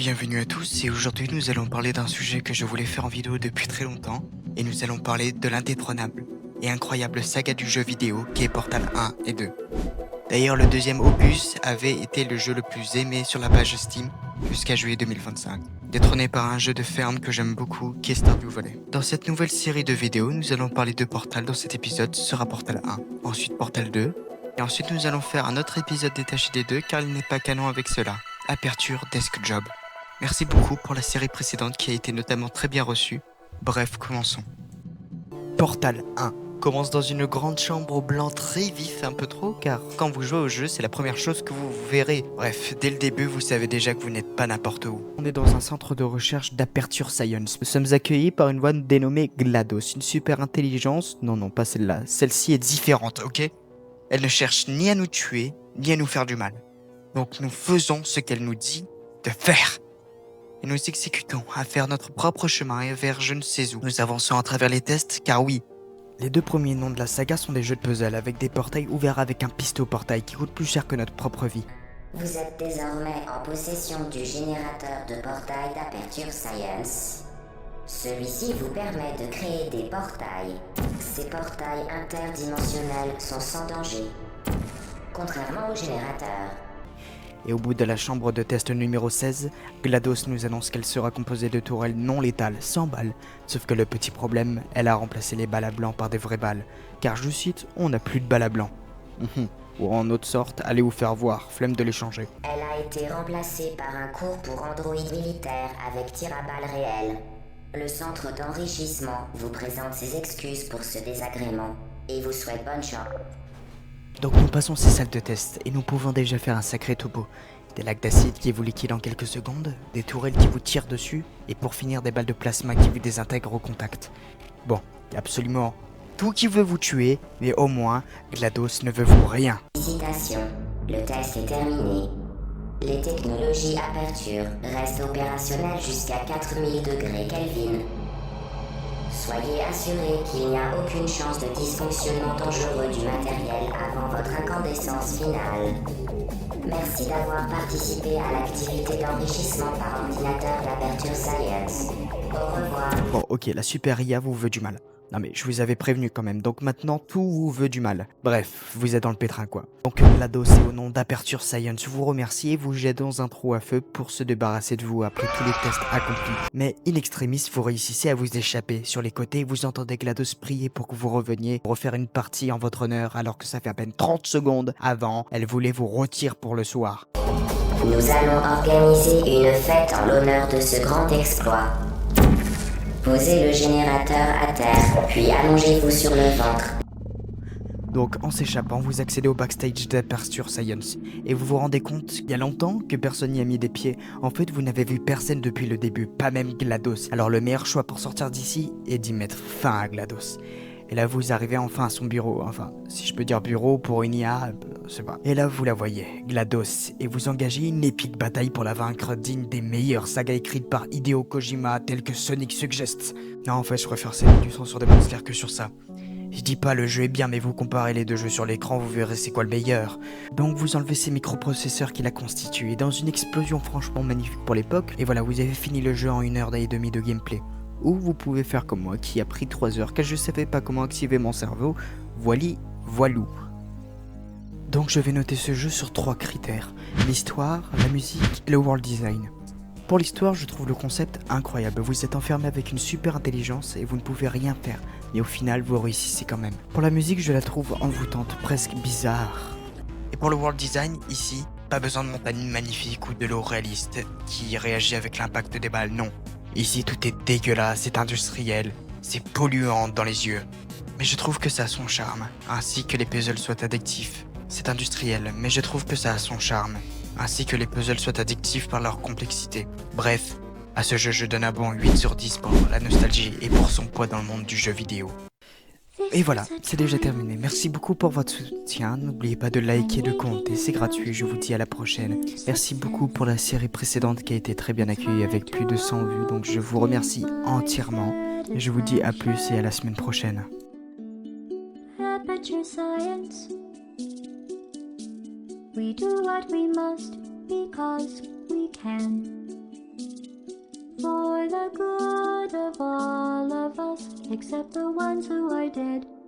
Bienvenue à tous et aujourd'hui nous allons parler d'un sujet que je voulais faire en vidéo depuis très longtemps et nous allons parler de l'indétrônable et incroyable saga du jeu vidéo qui est Portal 1 et 2. D'ailleurs le deuxième opus avait été le jeu le plus aimé sur la page Steam jusqu'à juillet 2025, détrôné par un jeu de ferme que j'aime beaucoup qui est Stardew Valley. Dans cette nouvelle série de vidéos nous allons parler de Portal. Dans cet épisode ce sera Portal 1, ensuite Portal 2 et ensuite nous allons faire un autre épisode détaché des deux car il n'est pas canon avec cela. Aperture Desk Job. Merci beaucoup pour la série précédente qui a été notamment très bien reçue. Bref, commençons. Portal 1 commence dans une grande chambre au blanc très vif, un peu trop, car quand vous jouez au jeu, c'est la première chose que vous verrez. Bref, dès le début, vous savez déjà que vous n'êtes pas n'importe où. On est dans un centre de recherche d'Aperture Science. Nous sommes accueillis par une voix dénommée GLaDOS, une super intelligence. Non, pas celle-là. Celle-ci est différente, ok ? Elle ne cherche ni à nous tuer, ni à nous faire du mal. Donc nous faisons ce qu'elle nous dit de faire. Et nous exécutons à faire notre propre chemin et vers je ne sais où. Nous avançons à travers les tests, car oui, les deux premiers noms de la saga sont des jeux de puzzle avec des portails ouverts avec un piston au portail qui coûte plus cher que notre propre vie. Vous êtes désormais en possession du générateur de portail d'Aperture Science. Celui-ci vous permet de créer des portails. Ces portails interdimensionnels sont sans danger, contrairement au générateur. Et au bout de la chambre de test numéro 16, GLaDOS nous annonce qu'elle sera composée de tourelles non létales, sans balles. Sauf que le petit problème, elle a remplacé les balles à blanc par des vraies balles. Car je cite, on n'a plus de balles à blanc. Ou en autre sorte, allez vous faire voir, flemme de les changer. Elle a été remplacée par un cours pour androïdes militaires avec tir à balles réel. Le centre d'enrichissement vous présente ses excuses pour ce désagrément et vous souhaite bonne chance. Donc nous passons ces salles de test et nous pouvons déjà faire un sacré topo. Des lacs d'acide qui vous liquident en quelques secondes, des tourelles qui vous tirent dessus, et pour finir des balles de plasma qui vous désintègrent au contact. Bon, il y a absolument tout qui veut vous tuer, mais au moins, GLaDOS ne veut vous rien. Félicitations, le test est terminé. Les technologies Aperture restent opérationnelles jusqu'à 4000 degrés Kelvin. Soyez assurés qu'il n'y a aucune chance de dysfonctionnement dangereux du matériel avant votre incandescence finale. Merci d'avoir participé à l'activité d'enrichissement par ordinateur d'Aperture Science. Au revoir. Bon, ok, la super IA vous veut du mal. Non mais je vous avais prévenu quand même, donc maintenant tout vous veut du mal. Bref, vous êtes dans le pétrin quoi. Donc GLaDOS et au nom d'Aperture Science vous remercie et vous jette dans un trou à feu pour se débarrasser de vous après tous les tests accomplis. Mais in extremis, vous réussissez à vous échapper. Sur les côtés, vous entendez GLaDOS prier pour que vous reveniez pour refaire une partie en votre honneur alors que ça fait à peine 30 secondes avant, elle voulait vous retirer pour le soir. Nous allons organiser une fête en l'honneur de ce grand exploit. Posez le générateur à terre, puis allongez-vous sur le ventre. Donc en s'échappant, vous accédez au backstage d'Aperture Science et vous vous rendez compte qu'il y a longtemps que personne n'y a mis des pieds. En fait, vous n'avez vu personne depuis le début, pas même GLaDOS. Alors le meilleur choix pour sortir d'ici est d'y mettre fin à GLaDOS. Et là, vous arrivez enfin à son bureau. Enfin, si je peux dire bureau pour une IA, je sais pas. Et là, vous la voyez, GLaDOS, et vous engagez une épique bataille pour la vaincre digne des meilleures sagas écrites par Hideo Kojima, telles que Sonic Suggest. Non, en fait, je préfère saigner du sang sur des monsters que sur ça. Je dis pas le jeu est bien, mais vous comparez les deux jeux sur l'écran, vous verrez c'est quoi le meilleur. Donc vous enlevez ces microprocesseurs qui la constituent, et dans une explosion franchement magnifique pour l'époque, et voilà, vous avez fini le jeu en 1h30 de gameplay. Ou vous pouvez faire comme moi, qui a pris 3 heures, car je savais pas comment activer mon cerveau, voilou. Donc je vais noter ce jeu sur 3 critères, l'histoire, la musique et le world design. Pour l'histoire, je trouve le concept incroyable. Vous êtes enfermé avec une super intelligence et vous ne pouvez rien faire. Mais au final, vous réussissez quand même. Pour la musique, je la trouve envoûtante, presque bizarre. Et pour le world design, ici, pas besoin de montagnes magnifiques ou de l'eau réaliste qui réagit avec l'impact des balles, non. Ici, tout est dégueulasse, c'est industriel, c'est polluant dans les yeux. Mais je trouve que ça a son charme, ainsi que les puzzles soient addictifs. C'est industriel, mais je trouve que ça a son charme. Ainsi que les puzzles soient addictifs par leur complexité. Bref, à ce jeu je donne un bon 8 sur 10 pour la nostalgie et pour son poids dans le monde du jeu vidéo. Et voilà, c'est déjà terminé. Merci beaucoup pour votre soutien. N'oubliez pas de liker et de commenter, c'est gratuit. Je vous dis à la prochaine. Merci beaucoup pour la série précédente qui a été très bien accueillie avec plus de 100 vues. Donc je vous remercie entièrement. Et je vous dis à plus et à la semaine prochaine. Aperture Science. We do what we must because we can. except the ones who are dead.